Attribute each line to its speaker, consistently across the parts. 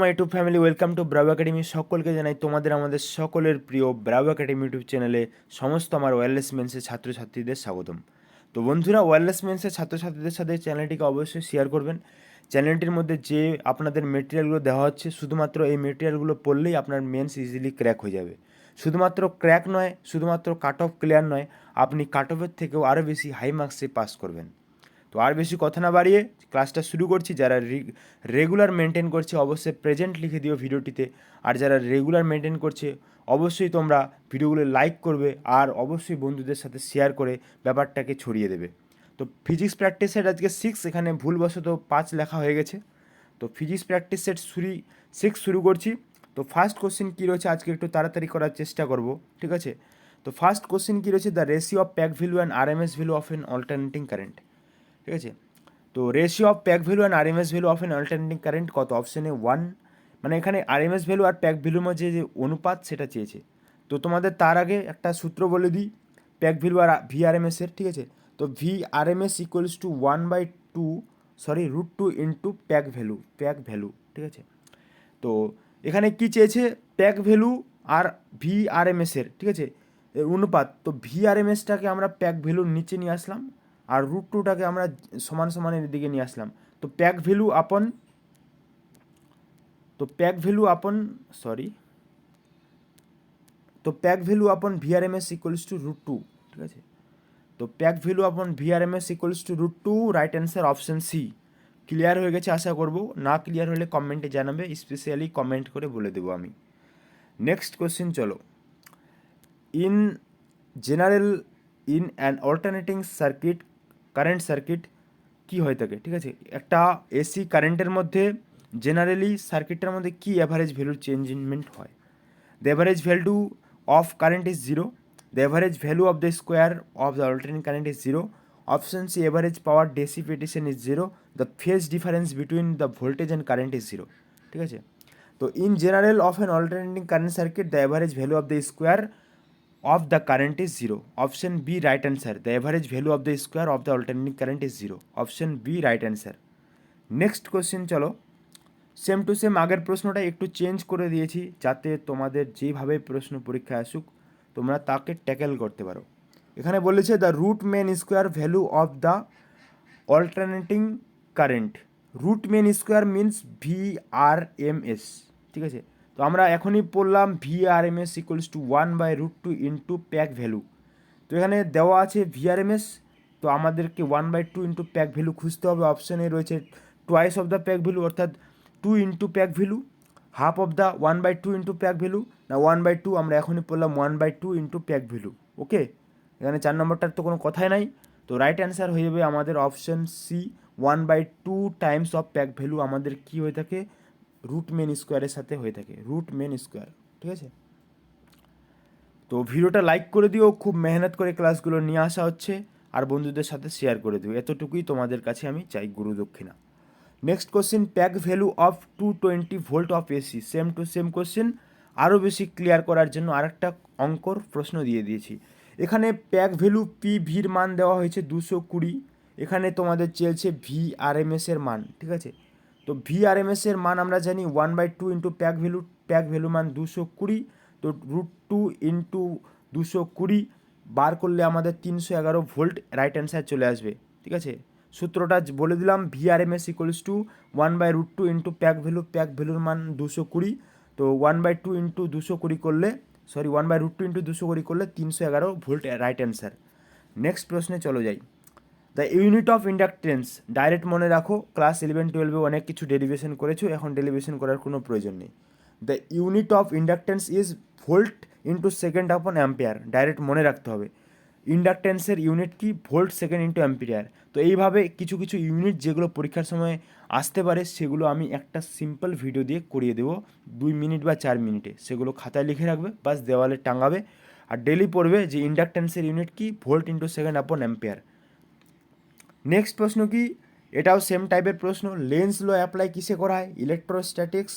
Speaker 1: My YouTube family, welcome to Bravo academy. সকলকে জানাই তোমাদের আমাদের সকলের প্রিয় ব্রাভো একাডেমি ইউটিউব চ্যানেলে সমস্ত আমার ওয়্যারলেস মেন্সের ছাত্রছাত্রীদের স্বাগতম। তো বন্ধুরা, ওয়্যারলেস মেন্সের ছাত্রছাত্রীদের সাথে চ্যানেলটিকে অবশ্যই শেয়ার করবেন। চ্যানেলটির মধ্যে যে আপনাদের মেটেরিয়ালগুলো দেওয়া হচ্ছে, শুধুমাত্র এই মেটেরিয়ালগুলো পড়লেই আপনার মেন্স ইজিলি ক্র্যাক হয়ে যাবে। শুধুমাত্র ক্র্যাক নয়, শুধুমাত্র কাট অফ ক্লিয়ার নয়, আপনি কাট অফের থেকেও আরও বেশি হাই মার্কসে পাস করবেন। তো আর বেশি কথা না বাড়িয়ে ক্লাসটা শুরু করছি। যারা রেগুলার মেনটেন করছে অবশ্যই প্রেজেন্ট লিখে দিও ভিডিওটিতে, আর যারা রেগুলার মেনটেন করছে অবশ্যই তোমরা ভিডিওগুলো লাইক করবে আর অবশ্যই বন্ধুদের সাথে শেয়ার করে ব্যাপারটাকে ছড়িয়ে দেবে। তো ফিজিক্স প্র্যাকটিস সেট আজকে 6, এখানে ভুলবশত 5 লেখা হয়ে গেছে। তো ফিজিক্স প্র্যাকটিস সেট 6 শুরু করছি। তো ফার্স্ট কোশ্চেন কী রয়েছে আজকে একটু তাড়াতাড়ি করার চেষ্টা করব, ঠিক আছে? তো ফার্স্ট কোশ্চেন কী রয়েছে, the ratio of peak value and RMS value of N alternating current, ঠিক আছে? তো ratio of peak value and RMS value of N alternating current কত? অপশানে 1। মানে এখানে আরএমএস ভ্যালু আর প্যাক ভ্যালুর মধ্যে যে অনুপাত সেটা চেয়েছে। তো তোমাদের তার আগে একটা সূত্র বলে দিই প্যাক ভ্যালু আর ভিআরএমএসের, ঠিক আছে? তো V RMS equals two 1/2 into peak value, ঠিক আছে? তো এখানে কি চেয়েছে, প্যাক ভ্যালু আর ভিআরএমএসের, ঠিক আছে, এর অনুপাত। তো ভিআরএমএসটাকে আমরা প্যাক ভ্যালুর নিচে নিয়ে আসলাম আর √2টাকে আমরা সমান সমানের দিকে নিয়ে আসলাম। তো প্যাক ভ্যালু আপন তো প্যাক ভ্যালু আপন সরি তো peak value upon VRMS equals to √2, ঠিক আছে? তো peak value upon VRMS equals to √2, right answer option C. Clear হয়ে গেছে আশা করব। না ক্লিয়ার হলে কমেন্টে জানাবে, স্পেশালি কমেন্ট করে বলে দেবো আমি। নেক্সট কোশ্চেন চলো। In general in an alternating circuit current circuit কী হয়ে থাকে, ঠিক আছে? একটা এসি কারেন্টের মধ্যে জেনারেলি সার্কিটটার মধ্যে কী অ্যাভারেজ ভ্যালুর চেঞ্জমেন্ট হয়? The average value of current is zero, the average value of the square of the alternating current is zero, option c average power dissipation is zero, the phase difference between the voltage and current is zero, ঠিক আছে? তো in general of an alternating current circuit the average value of the square of the current is 0. Option B right answer. The average value of the square of the alternating current is 0. Option B right answer. Next question চলো। Same to same আগের প্রশ্নটা একটু change করে দিয়েছি যাতে তোমাদের যেভাবে প্রশ্ন পরীক্ষায় আসুক তোমরা তাকে ট্যাকেল করতে পারো। এখানে বলেছে the root mean square value of the alternating current. Root mean square means VRMS, ঠিক আছে? তো আমরা এখনই পড়লাম VRMS equals to 1/√2 into peak value. তো এখানে দেওয়া আছে ভিআরএমএস, তো আমাদেরকে 1/2 ইন্টু প্যাক ভ্যালু খুঁজতে হবে। অপশানে রয়েছে twice of the pack value, অর্থাৎ 2 into peak value, half of the 1/2 into peak value, না 1/2, আমরা এখনই পড়লাম 1/2 ইন্টু প্যাক ভ্যালু। ওকে, এখানে 4 নম্বরটার তো কোনো কথাই নাই। তো রাইট অ্যান্সার হয়ে যাবে আমাদের option C, 1/2 times of peak value আমাদের কী হয়ে থাকে, রুট মেন স্কোয়ারের সাথে হয়ে থাকে, রুট মেন স্কোয়ার, ঠিক আছে? তো ভিডিওটা লাইক করে দিও, খুব মেহনত করে ক্লাসগুলো নিয়ে আসা হচ্ছে, আর বন্ধুদের সাথে শেয়ার করে দিও, এতটুকুই তোমাদের কাছে আমি চাই গুরু দক্ষিণা। Next question, pack value of 220 volt of AC. Same to same question, আরও বেশি ক্লিয়ার করার জন্য আরেকটা অঙ্কর প্রশ্ন দিয়ে দিয়েছি। এখানে প্যাক ভ্যালু পি ভির মান দেওয়া হয়েছে 220, এখানে তোমাদের চেয়েছে ভিআরএমএসের মান, ঠিক আছে? তো ভিআরএমএসের মান আমরা জানি 1/2 ইন্টু প্যাক ভ্যালু মান 220, তো √2 ইন্টু 220 বার করলে আমাদের 311 ভোল্ট রাইট অ্যান্সার চলে আসবে, ঠিক আছে? সূত্রটা বলে দিলাম, V RMS equals to 1/√2 into pack ভ্যালুর মান 220, তো 1/2 ইন্টু 220 করলে 1/√2 ইন্টু 220 করলে 311 ভোল্ট রাইট অ্যান্সার। নেক্সট প্রশ্নে চলো যাই। The unit of inductance, direct মনে রাখো, ক্লাস 11-12 অনেক কিছু ডেরিভেশন করেছো, এখন ডেরিভেশন করার কোনো প্রয়োজন নেই। The unit of inductance is volt into second আপন অ্যাম্পিয়ার, ডাইরেক্ট মনে রাখতে হবে। ইন্ডাকটেন্সের ইউনিট কি, ভোল্ট সেকেন্ড ইন্টু অ্যাম্পিয়ার। তো এইভাবে কিছু কিছু ইউনিট যেগুলো পরীক্ষার সময় আসতে পারে সেগুলো আমি একটা সিম্পল ভিডিও দিয়ে করিয়ে দেবো 2 মিনিট বা 4 মিনিটে, সেগুলো খাতায় লিখে রাখবে, বাস দেওয়ালে টাঙাবে, আর ডেলি পড়বে যে ইন্ডাকটেন্সের ইউনিট কি, ভোল্ট ইন্টু সেকেন্ড আপন অ্যাম্পিয়ার। নেক্সট প্রশ্ন কি, এটাও সেম টাইপের প্রশ্ন। লেন্স ল অ্যাপ্লাই কিসে করা হয়? Electrostatics,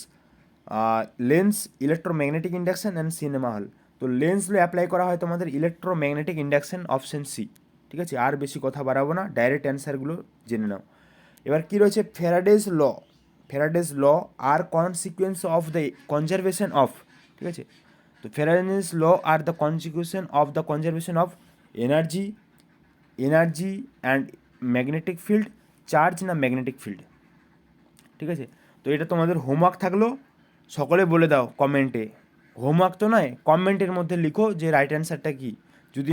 Speaker 1: lens, electromagnetic induction and cinema hall. তো লেন্স ল অ্যাপ্লাই করা হয় তোমাদের ইলেকট্রোম্যাগনেটিক ইন্ডাকশন, অপশন সি, ঠিক আছে? আর বেশি কথা বাড়াবো না, ডাইরেক্ট অ্যান্সারগুলো জেনে নাও। এবার কী রয়েছে, ফ্যারাডেজ ল। ফ্যারাডেজ ল আর consequence of the conservation of, ঠিক আছে। তো ফ্যারাডেজ ল আর the consequence of the conservation of energy and magnetic field, charge না ম্যাগনেটিক ফিল্ড, ঠিক আছে। তো এটা তোমাদের হোমওয়ার্ক থাকলো, সকলে বলে দাও কমেন্টে, হোমওয়ার্ক তো নয়, কমেন্টের মধ্যে লিখো যে রাইট অ্যান্সারটা কী। যদি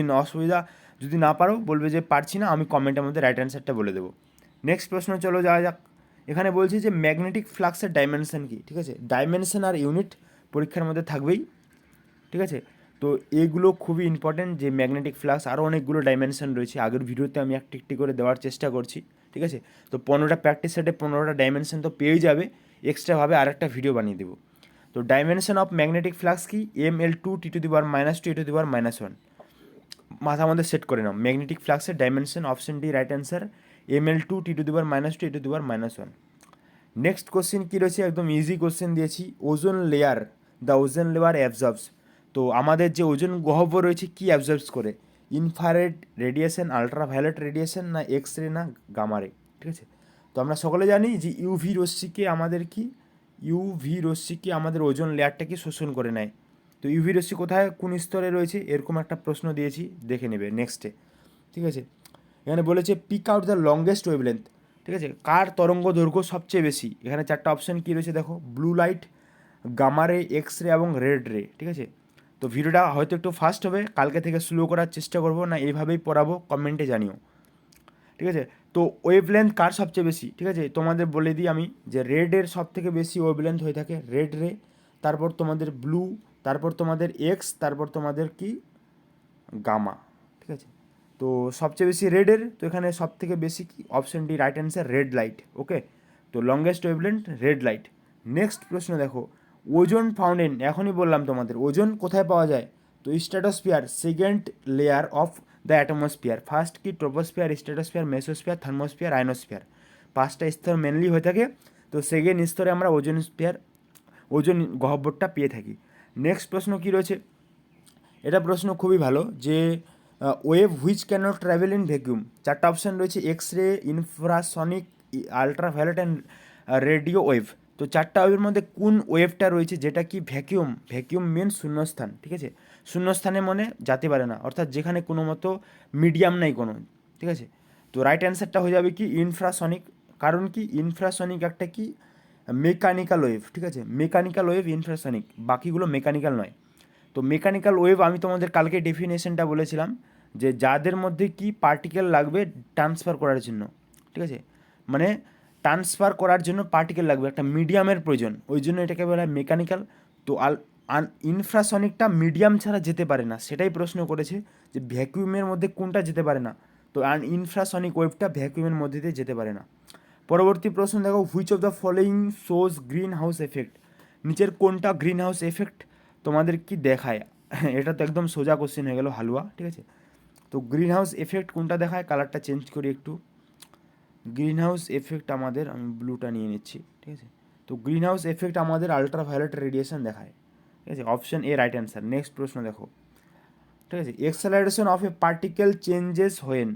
Speaker 1: যদি না পারো বলবে যে পারছি না, আমি কমেন্টের মধ্যে রাইট অ্যান্সারটা বলে দেবো। নেক্সট প্রশ্ন চলো যাওয়া যাক। এখানে বলছি যে ম্যাগনেটিক ফ্লাক্সের ডাইমেনশন কী, ঠিক আছে। ডাইমেনশন আর ইউনিট পরীক্ষার মধ্যে থাকবেই, ঠিক আছে। তো এগুলো খুবই ইম্পর্টেন্ট, যে ম্যাগনেটিক ফ্লাক্স আরও অনেকগুলো ডাইমেনশন রয়েছে, আগের ভিডিওতে আমি একটি একটি করে দেওয়ার চেষ্টা করছি, ঠিক আছে। তো 15টা প্র্যাকটিস সেটে 15টা ডাইমেনশন তো পেয়েই যাবে, এক্সট্রাভাবে আরেকটা ভিডিও বানিয়ে দেবো। তো ডাইমেনশন অফ ম্যাগনেটিক ফ্লাক্স কি, ML2 T⁻⁻2 E⁻⁻1, মাথার মধ্যে সেট করে নাও। ম্যাগনেটিক ফ্লাক্সের dimension, option d right answer, ML2 T⁻⁻2 E⁻⁻1। Next question কী রয়েছে, একদম ইজি কোশ্চেন দিয়েছি। Ozone layer, the ozone layer absorbs, তো আমাদের যে ওজোন গহ্বর রয়েছে কী অ্যাবজর্বস করে, ইনফ্রারেড রেডিয়েশন, আলট্রাভায়োলেট রেডিয়েশন না এক্স রে না গামা রে, ঠিক আছে। তো আমরা সকলে জানি যে ইউভি রশ্মিকে আমাদের ওজোন লেয়ারটাকে শোষণ করে নেয়। তো ইউভি রশ্মি কোথায় কোন স্তরে রয়েছে, এরকম একটা প্রশ্ন দিয়েছি, দেখে নেবে নেক্সটে, ঠিক আছে। এখানে বলেছে pick out the longest wavelength, ঠিক আছে, কার তরঙ্গ দৈর্ঘ্য সবচেয়ে বেশি। এখানে 4টা অপশন কী রয়েছে দেখো, ব্লু লাইট, গামা রে, এক্স রে এবং রেড রে, ঠিক আছে। তো ভিডিওটা হয়তো একটু ফাস্ট হবে, কালকে থেকে স্লো করার চেষ্টা করবো, না এইভাবেই পড়াবো কমেন্টে জানিও, ঠিক আছে। তো ওয়েভলেন্থ কার সবচেয়ে বেশি, ঠিক আছে, তোমাদের বলে দিই আমি যে রেডের সব থেকে বেশি ওয়েভলেন্থ হয়ে থাকে রেড রে, তারপর তোমাদের ব্লু, তারপর তোমাদের এক্স, তারপর তোমাদের কি গামা, ঠিক আছে। তো সবচেয়ে বেশি রেডের, তো এখানে সব থেকে বেশি কি, option d right answer, red light, okay. তো longest wavelength red light. Next প্রশ্ন দেখো, ওজোন ফাউন্টেন, এখনই বললাম তোমাদের ওজোন কোথায় পাওয়া যায়, তো stratosphere, second layer of the atmosphere, first কি troposphere, stratosphere, mesosphere, thermosphere, ionosphere, 5টা স্তর মেনলি হয়ে থাকে। তো সেকেন্ড স্তরে আমরা ওজোন গহ্বরটা পেয়ে থাকি। নেক্সট প্রশ্ন কী রয়েছে, এটা প্রশ্ন খুবই ভালো, যে wave which cannot travel in vacuum, 4টা অপশান রয়েছে, X ray, infrasonic, ultraviolet and radio wave. তো 4টা ওয়েভের মধ্যে কোন ওয়েভটা রয়েছে যেটা কি ভ্যাকিউম মিনস শূন্যস্থান, ঠিক আছে। শূন্যস্থানে মনে যেতে পারে না, অর্থাৎ যেখানে কোনো মতো মিডিয়াম নাই কোনো, ঠিক আছে। তো রাইট অ্যান্সারটা হয়ে যাবে কি ইনফ্রাসনিক, কারণ কি ইনফ্রাসনিক একটা কি মেকানিক্যাল ওয়েভ, ঠিক আছে, মেকানিক্যাল ওয়েভ ইনফ্রাসনিক, বাকিগুলো মেকানিক্যাল নয়। তো মেকানিক্যাল ওয়েভ আমি তোমাদের কালকে ডেফিনেশনটা বলেছিলাম, যে যাদের মধ্যে কি পার্টিকেল লাগবে ট্রান্সফার করার জন্য, ঠিক আছে, মানে ট্রান্সফার করার জন্য পার্টিকেল লাগবে, একটা মিডিয়ামের প্রয়োজন, ওই জন্য এটাকে বলা হয় মেকানিক্যাল। তো ইনফ্রাসনিকটা মিডিয়াম ছাড়া যেতে পারে না, সেটাই প্রশ্ন করেছে যে ভ্যাকুয়ামের মধ্যে কোনটা যেতে পারে না, তো ইনফ্রাসনিক ওয়েভটা ভ্যাকুয়ামের মধ্যে দিয়ে যেতে পারে না। পরবর্তী প্রশ্ন দেখো, which of the following shows green house effect, নিচের কোনটা গ্রিন হাউস এফেক্ট তোমাদের কি দেখায়। এটা তো একদম সোজা কোশ্চেন হয়ে গেল হালুয়া, ঠিক আছে। তো গ্রিন হাউস এফেক্ট কোনটা দেখায়, কালারটা চেঞ্জ করি একটু, গ্রিন হাউস এফেক্ট আমাদের, আমি ব্লুটা নিয়ে নিচ্ছি, ঠিক আছে। তো গ্রিন হাউস এফেক্ট আমাদের আলট্রাভায়োলেট রেডিয়েশন দেখায়, ঠিক আছে, option A right answer. Next প্রশ্ন দেখো, ঠিক আছে, acceleration of A particle changes when,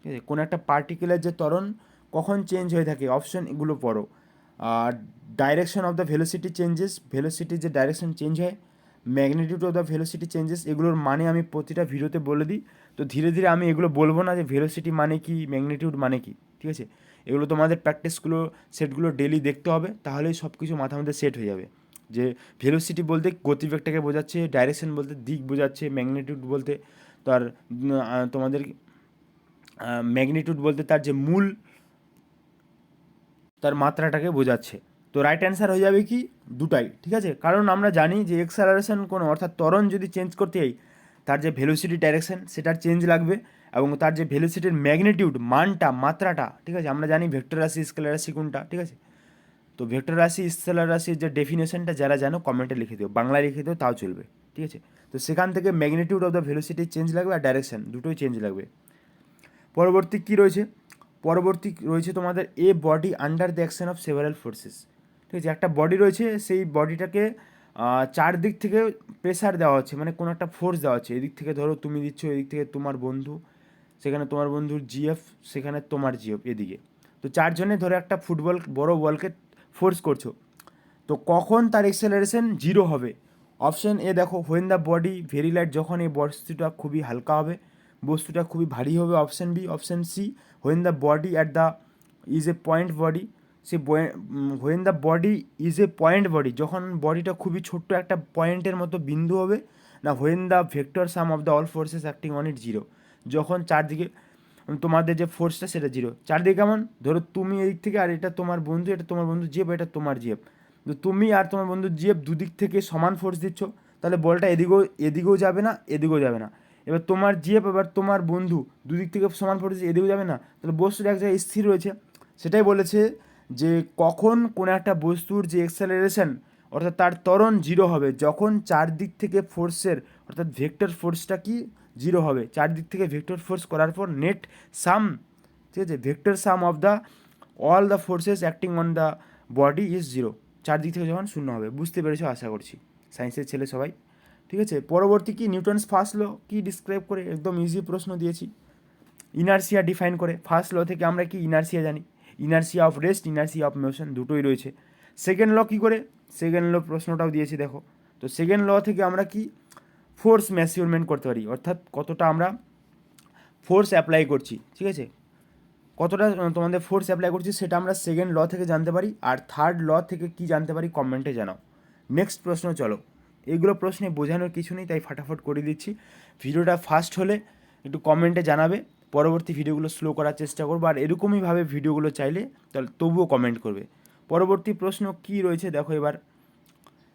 Speaker 1: ঠিক আছে, কোনো একটা পার্টিকেলের যে ত্বরণ কখন চেঞ্জ হয়ে থাকে, অপশন এগুলো পড়ো। আর direction of the velocity changes, ভেলোসিটির যে ডাইরেকশন চেঞ্জ হয়, magnitude of the velocity changes, এগুলোর মানে আমি প্রতিটা ভিডিওতে বলে দিই। তো ধীরে ধীরে আমি এগুলো বলবো না যে ভেলোসিটি মানে কি, ম্যাগনিটিউড মানে কি, ঠিক আছে। এগুলো তোমাদের প্র্যাকটিসগুলো সেটগুলো ডেলি দেখতে হবে, তাহলেই সব কিছু মাথার মধ্যে সেট হয়ে যাবে। যে ভেলোসিটি বলতে গতিবেগটাকে বোঝাচ্ছে, ডাইরেকশন বলতে দিক বোঝাচ্ছে, ম্যাগনিটিউড বলতে তার তোমাদের ম্যাগনিটিউড বলতে তার যে মূল, তার মাত্রাটাকে বোঝাচ্ছে। তো রাইট অ্যান্সার হয়ে যাবে কি দুটাই, ঠিক আছে। কারণ আমরা জানি যে এক্সেলারেশন কোনো, অর্থাৎ ত্বরণ যদি চেঞ্জ করতে হয়, তার যে ভেলোসিটি ডাইরেকশন সেটার চেঞ্জ লাগবে, এবং তার যে ভেলোসিটির ম্যাগনিটিউড মানটা, মাত্রাটা, ঠিক আছে, আমরা জানি ভেক্টর রাশি স্কেলার রাশি কোনটা, ঠিক আছে। তো ভেক্টর রাশি স্কেলার রাশির যে ডেফিনেশনটা যারা জানো কমেন্টে লিখে দিও, বাংলায় লিখে দিও তাও চলবে, ঠিক আছে। তো সেখান থেকে magnitude of the velocity change লাগবে, আর ডাইরেকশন দুটোই চেঞ্জ লাগবে। পরবর্তী কী রয়েছে, তোমাদের a body under the action of several forces, ঠিক আছে, একটা বডি রয়েছে, সেই বডিটাকে চারদিক থেকে প্রেসার দেওয়া হচ্ছে, মানে কোনো একটা ফোর্স দেওয়া হচ্ছে, এদিক থেকে ধরো তুমি দিচ্ছ, এদিক থেকে তোমার বন্ধু, সেখানে তোমার বন্ধুর জিএফ, সেখানে তোমার জিএফ এদিকে। তো চারজনে ধরে একটা বড় বলকে ফোর্স করছো, তো কখন তার এক্সেলারেশন 0 হবে? অপশন এ দেখো, when the body very light, যখন এই বস্তুটা খুবই হালকা হবে, বস্তুটা খুবই ভারী হবে। Option B. Option C, when the body at the is a point body, say when the body is a point body, যখন বডিটা খুবই ছোট্ট একটা পয়েন্টের মতো বিন্দু হবে। না when the vector some of the all forces acting on it 0, যখন চারদিকে তোমাদের যে ফোর্সটা সেটা 0। চারদিকে কেমন, ধরো তুমি এদিক থেকে, আর এটা তোমার বন্ধু, এটা তোমার বন্ধু জেব, এটা তোমার জেব, তো তুমি আর তোমার বন্ধু জেব দুদিক থেকে সমান ফোর্স দিচ্ছ, তাহলে বলটা এদিকেও যাবে না, এদিকেও যাবে না। এবার তোমার জেব এবার তোমার বন্ধু দুদিক থেকে সমান ফোর্স দিচ্ছে, এদিকেও যাবে না, তাহলে বস্তুটা এক জায়গায় স্থির রয়েছে। সেটাই বলেছে যে কখন কোনো একটা বস্তুর যে এক্সেলারেশন অর্থাৎ তার ত্বরণ 0 হবে, যখন চারদিক থেকে ফোর্সের অর্থাৎ ভেক্টর ফোর্সটা কি 0 হবে। চারদিক থেকে ভেক্টর ফোর্স করার পর নেট সাম, ঠিক আছে, vector some of the all the forces acting on the body is 0, চারদিক থেকে যখন 0 হবে। বুঝতে পেরেছো আশা করছি, সায়েন্সের ছেলে সবাই, ঠিক আছে। পরবর্তী কি, নিউটনস ফার্স্ট ল কি ডিসক্রাইব করে, একদম ইজি প্রশ্ন দিয়েছি, ইনার্সিয়া ডিফাইন করে। ফার্স্ট ল থেকে আমরা কি ইনার্সিয়া জানি, inertia of rest, inertia of motion, দুটোই রয়েছে। সেকেন্ড ল কী করে, সেকেন্ড ল প্রশ্নটাও দিয়েছি দেখো। তো সেকেন্ড ল থেকে আমরা কি ফোর্স মেজারমেন্ট করতে পারি, অর্থাৎ কতটা আমরা ফোর্স অ্যাপ্লাই করছি, ঠিক আছে, কতটা তোমাদের ফোর্স অ্যাপ্লাই করছি সেটা আমরা সেকেন্ড ল থেকে জানতে পারি। আর থার্ড ল থেকে কি জানতে পারি কমেন্টে জানাও। নেক্সট প্রশ্ন চলো, এগুলো প্রশ্নে বোঝানোর কিছু নেই, তাই ফাটাফট করে দিচ্ছি। ভিডিওটা ফাস্ট হলে একটু কমেন্টে জানাবে, পরবর্তী ভিডিওগুলো স্লো করার চেষ্টা করবো। আর এরকমইভাবে ভিডিওগুলো চাইলে তাহলে তবুও কমেন্ট করবে। পরবর্তী প্রশ্ন কি রয়েছে দেখো এবার,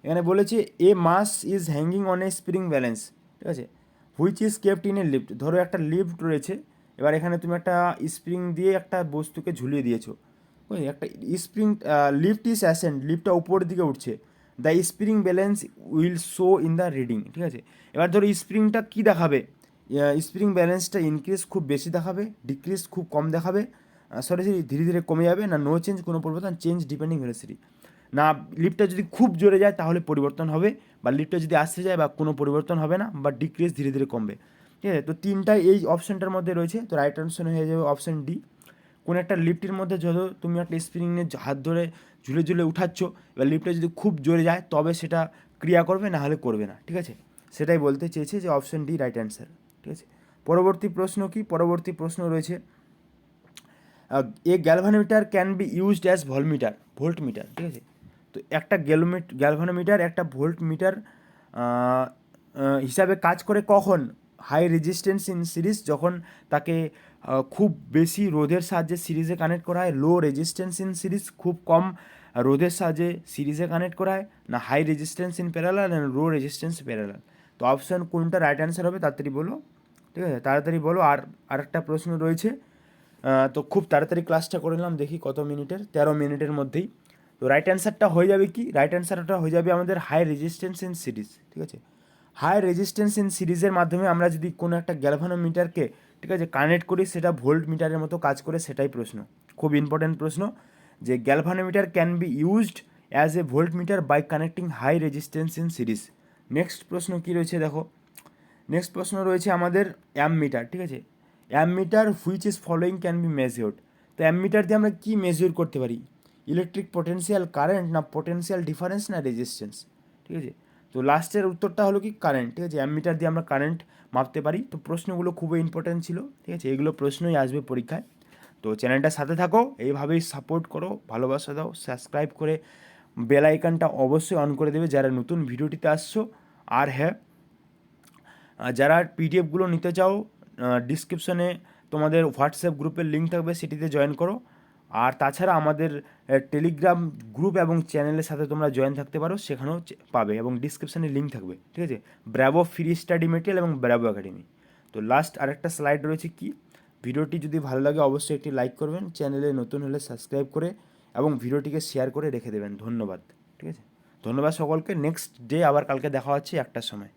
Speaker 1: এখানে বলেছে a mass is hanging on a spring balance, ঠিক আছে, which is kept in a lift. ধরো একটা লিফট রয়েছে, এবার এখানে তুমি একটা স্প্রিং দিয়ে একটা বস্তুকে ঝুলিয়ে দিয়েছো, বুঝলি, একটা স্প্রিং, লিফট ইজ অ্যাসেন্ড, লিফটটা উপরের দিকে উঠছে, the spring balance will show in the reading, ঠিক আছে। এবার ধরো স্প্রিংটা কী দেখাবে, স্প্রিং ব্যালেন্সটা ইনক্রিজ খুব বেশি দেখাবে, ডিক্রিজ খুব কম দেখাবে, সরাসরি ধীরে ধীরে কমে যাবে, না নো চেঞ্জ কোনো পরিবর্তন, চেঞ্জ ডিপেন্ডিং ভেলোসিটি। না লিফটটা যদি খুব জোরে যায় তাহলে পরিবর্তন হবে, বা লিফটটা যদি আসতে যায় বা কোনো পরিবর্তন হবে না, বা ডিক্রিজ ধীরে ধীরে কমবে, ঠিক আছে। তো তিনটাই এই অপশানটার মধ্যে রয়েছে, তো রাইট অপশন হয়ে যাবে অপশান ডি। কোনো একটা লিফটের মধ্যে যত তুমি একটা স্প্রিং নিয়ে হাত ধরে ঝুলে ঝুলে উঠাচ্ছ, এবার লিফটটা যদি খুব জোরে যায় তবে সেটা ক্রিয়া করবে, না হলে করবে না, ঠিক আছে। সেটাই বলতে চেয়েছে যে অপশন ডি রাইট অ্যান্সার, ঠিক আছে। পরবর্তী প্রশ্ন কি, পরবর্তী প্রশ্ন রয়েছে a galvanometer can be used as voltmeter, ঠিক আছে। তো একটা গ্যালভানোমিটার একটা ভোল্টমিটার হিসাবে কাজ করে কখন, হাই রেজিস্ট্যান্স ইন সিরিজ, যখন তাকে খুব বেশি রোধের সাহায্যে সিরিজে কানেক্ট করা হয়, লো রেজিস্ট্যান্স ইন সিরিজ, খুব কম রোধের সাহায্যে সিরিজে কানেক্ট করা হয়, না হাই রেজিস্ট্যান্স ইন প্যারালাল না লো রেজিস্ট্যান্স প্যারালাল। তো অপশান কোনটা রাইট অ্যান্সার হবে তাড়াতাড়ি বলো, ঠিক আছে, তাড়াতাড়ি বলো। আর আরেকটা প্রশ্ন রয়েছে, তো খুব তাড়াতাড়ি ক্লাসটা করে নিলাম, দেখি কত মিনিটের, 13 মিনিটের মধ্যেই। তো রাইট অ্যান্সারটা হয়ে যাবে কি, রাইট অ্যান্সারটা হয়ে যাবে আমাদের হাই রেজিস্ট্যান্স ইন সিরিজ, ঠিক আছে। হাই রেজিস্ট্যান্স ইন সিরিজের মাধ্যমে আমরা যদি কোনো একটা গ্যালভানোমিটারকে, ঠিক আছে, কানেক্ট করি, সেটা ভোল্ট মিটারের মতো কাজ করে, সেটাই প্রশ্ন, খুব ইম্পর্ট্যান্ট প্রশ্ন, যে galvanometer can be used as a voltmeter by connecting high resistance in series. Next প্রশ্ন কী রয়েছে দেখো, নেক্সট প্রশ্ন রয়েছে আমাদের অ্যামমিটার, ঠিক আছে, ammeter which is following can be measured. তো অ্যামমিটার দিয়ে আমরা কী মেজার করতে পারি, ইলেকট্রিক পোটেন্সিয়াল, কারেন্ট, না পোটেন্সিয়াল ডিফারেন্স, না রেজিস্ট্যান্স, ঠিক আছে। তো লাস্টের উত্তরটা হলো কি কারেন্ট, ঠিক আছে, অ্যামমিটার দিয়ে আমরা কারেন্ট মাপতে পারি। তো প্রশ্নগুলো খুবই ইম্পর্ট্যান্ট ছিল, ঠিক আছে, এগুলো প্রশ্নই আসবে পরীক্ষায়। তো চ্যানেলটার সাথে থাকো, এইভাবেই সাপোর্ট করো, ভালোবাসা দাও, সাবস্ক্রাইব করে বেল আইকনটা অবশ্যই অন করে দেবে যারা নতুন ভিডিওটিতে আসছো। আর হ্যাঁ, যারা পিডিএফগুলো নিতে চাও, ডিসক্রিপশনে তোমাদের হোয়াটসঅ্যাপ গ্রুপের লিঙ্ক থাকবে, সেটিতে জয়েন করো। আর তাছাড়া আমাদের টেলিগ্রাম গ্রুপ এবং চ্যানেলের সাথে তোমরা জয়েন থাকতে পারো, সেখানেও পাবে, এবং ডিসক্রিপশানে লিঙ্ক থাকবে, ঠিক আছে, ব্র্যাভো ফ্রি স্টাডি মেটেরিয়াল এবং ব্র্যাভো একাডেমি। তো লাস্ট আরেকটা স্লাইড রয়েছে কি, ভিডিওটি যদি ভালো লাগে অবশ্যই একটি লাইক করবেন, চ্যানেলে নতুন হলে সাবস্ক্রাইব করে এবং ভিডিওটিকে শেয়ার করে রেখে দেবেন। ধন্যবাদ, ঠিক আছে, ধন্যবাদ সকলকে। নেক্সট ডে আবার কালকে দেখা হচ্ছে 1টার সময়।